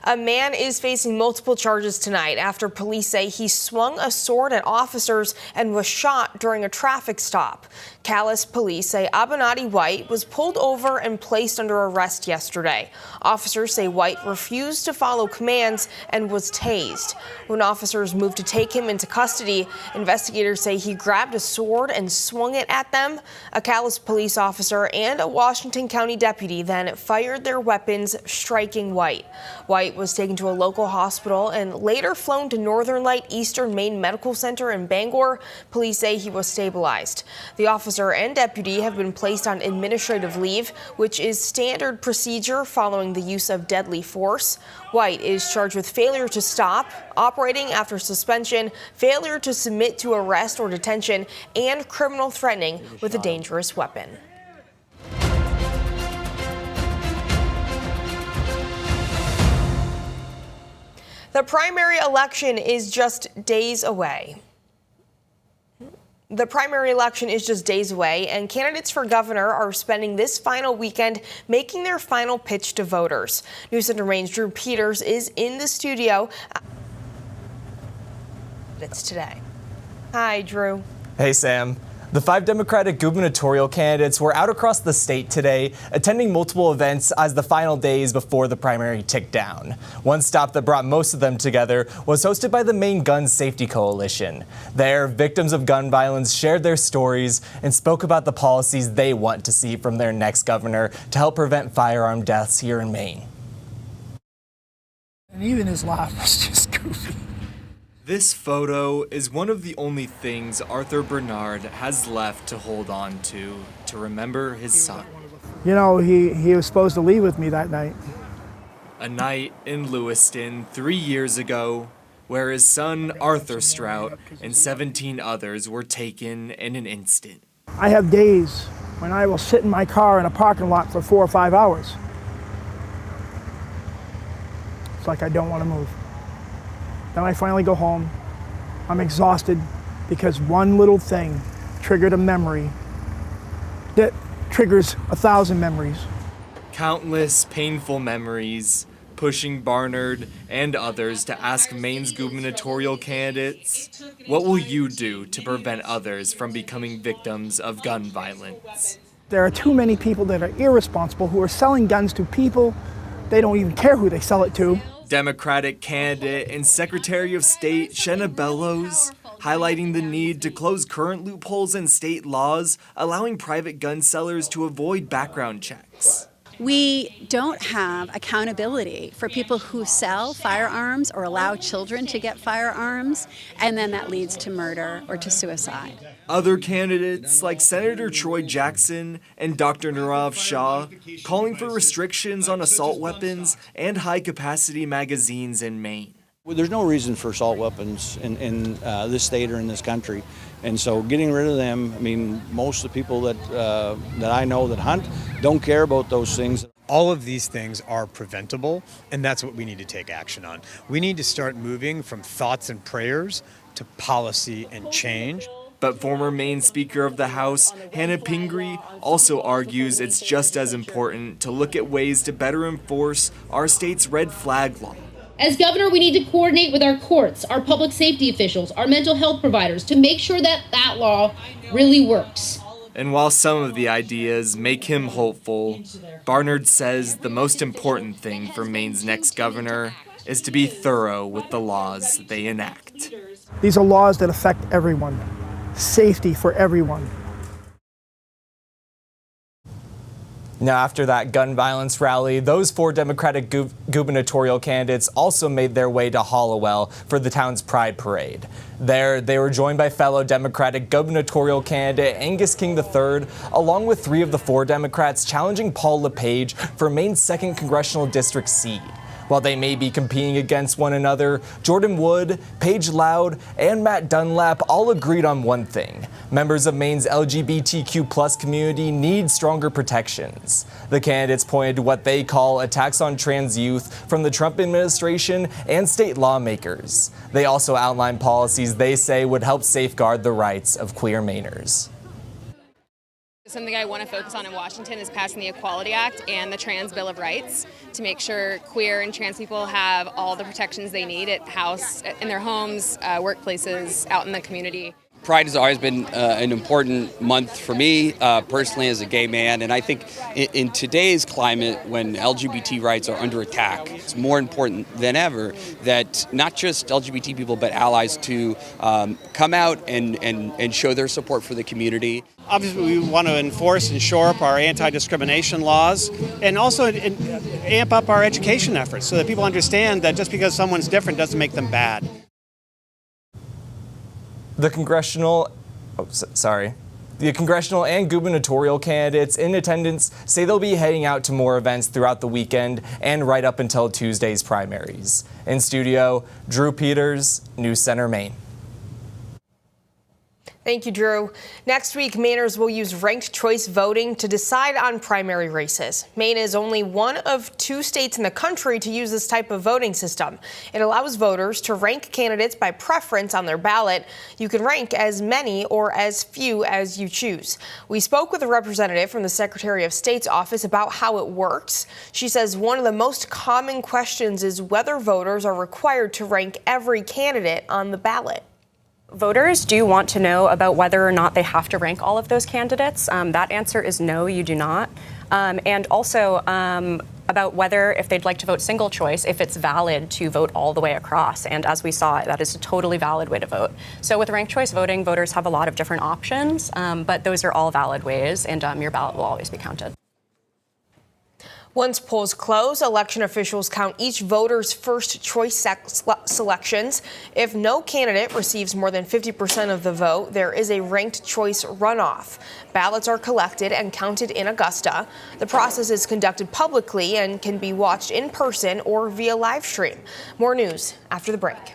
A man is facing multiple charges tonight after police say he swung a sword at officers and was shot during a traffic stop. Calais police say Abinati White was pulled over and placed under arrest yesterday. Officers say White refused to follow commands and was tased. When officers moved to take him into custody, investigators say he grabbed a sword and swung it at them. A Calais police officer and a Washington County deputy then fired their weapons, striking White. White was taken to a local hospital and later flown to Northern Light Eastern Maine Medical Center in Bangor. Police say he was stabilized. The officer and deputy have been placed on administrative leave, which is standard procedure following the use of deadly force. White is charged with failure to stop, operating after suspension, failure to submit to arrest or detention, and criminal threatening with a dangerous weapon. The primary election is just days away. The primary election is just days away, and candidates for governor are spending this final weekend making their final pitch to voters. News Center Maine's Drew Peters is in the studio. It's today. Hi, Drew. Hey, Sam. The 5 Democratic gubernatorial candidates were out across the state today, attending multiple events as the final days before the primary ticked down. One stop that brought most of them together was hosted by the Maine Gun Safety Coalition. There, victims of gun violence shared their stories and spoke about the policies they want to see from their next governor to help prevent firearm deaths here in Maine. And even his laugh was just goofy. This photo is one of the only things Arthur Bernard has left to hold on to remember his son. You know, he was supposed to leave with me that night. A night in Lewiston 3 years ago, where his son Arthur Strout and 17 others were taken in an instant. I have days when I will sit in my car in a parking lot for 4 or 5 hours. It's like I don't want to move. Then I finally go home. I'm exhausted because one little thing triggered a memory that triggers 1,000 memories. Countless painful memories pushing Barnard and others to ask Maine's gubernatorial candidates, what will you do to prevent others from becoming victims of gun violence? There are too many people that are irresponsible who are selling guns to people they don't even care who they sell it to. Democratic candidate and Secretary of State Shenna Bellows highlighting the need to close current loopholes in state laws, allowing private gun sellers to avoid background checks. We don't have accountability for people who sell firearms or allow children to get firearms, and then that leads to murder or to suicide. Other candidates like Senator Troy Jackson and Dr. Nirav Shah calling for restrictions on assault weapons and high-capacity magazines in Maine. Well, there's no reason for assault weapons in this state or in this country, and so getting rid of them, I mean, most of the people that I know that hunt don't care about those things. All of these things are preventable, and that's what we need to take action on. We need to start moving from thoughts and prayers to policy and change. But former Maine Speaker of the House, Hannah Pingree, also argues it's just as important to look at ways to better enforce our state's red flag law. As governor, we need to coordinate with our courts, our public safety officials, our mental health providers to make sure that that law really works. And while some of the ideas make him hopeful, Barnard says the most important thing for Maine's next governor is to be thorough with the laws they enact. These are laws that affect everyone. Safety for everyone. Now, after that gun violence rally, those 4 Democratic gubernatorial candidates also made their way to Hollowell for the town's Pride Parade. There, they were joined by fellow Democratic gubernatorial candidate Angus King III, along with 3 of the 4 Democrats challenging Paul LePage for Maine's 2nd Congressional District seat. While they may be competing against one another, Jordan Wood, Paige Loud, and Matt Dunlap all agreed on one thing. Members of Maine's LGBTQ+ community need stronger protections. The candidates pointed to what they call attacks on trans youth from the Trump administration and state lawmakers. They also outlined policies they say would help safeguard the rights of queer Mainers. Something I want to focus on in Washington is passing the Equality Act and the Trans Bill of Rights to make sure queer and trans people have all the protections they need in their homes, workplaces, out in the community. Pride has always been an important month for me personally as a gay man, and I think in today's climate when LGBT rights are under attack, it's more important than ever that not just LGBT people but allies to come out and show their support for the community. Obviously, we want to enforce and shore up our anti-discrimination laws and also amp up our education efforts so that people understand that just because someone's different doesn't make them bad. The congressional and gubernatorial candidates in attendance say they'll be heading out to more events throughout the weekend and right up until Tuesday's primaries. In studio, Drew Peters, News Center, Maine. Thank you, Drew. Next week, Mainers will use ranked choice voting to decide on primary races. Maine is only one of 2 states in the country to use this type of voting system. It allows voters to rank candidates by preference on their ballot. You can rank as many or as few as you choose. We spoke with a representative from the Secretary of State's office about how it works. She says one of the most common questions is whether voters are required to rank every candidate on the ballot. Voters do want to know about whether or not they have to rank all of those candidates. That answer is no, you do not. And also about whether, if they'd like to vote single choice, if it's valid to vote all the way across. And as we saw, that is a totally valid way to vote. So with ranked choice voting, voters have a lot of different options, but those are all valid ways, and your ballot will always be counted. Once polls close, election officials count each voter's first choice selections. If no candidate receives more than 50% of the vote, there is a ranked choice runoff. Ballots are collected and counted in Augusta. The process is conducted publicly and can be watched in person or via live stream. More news after the break.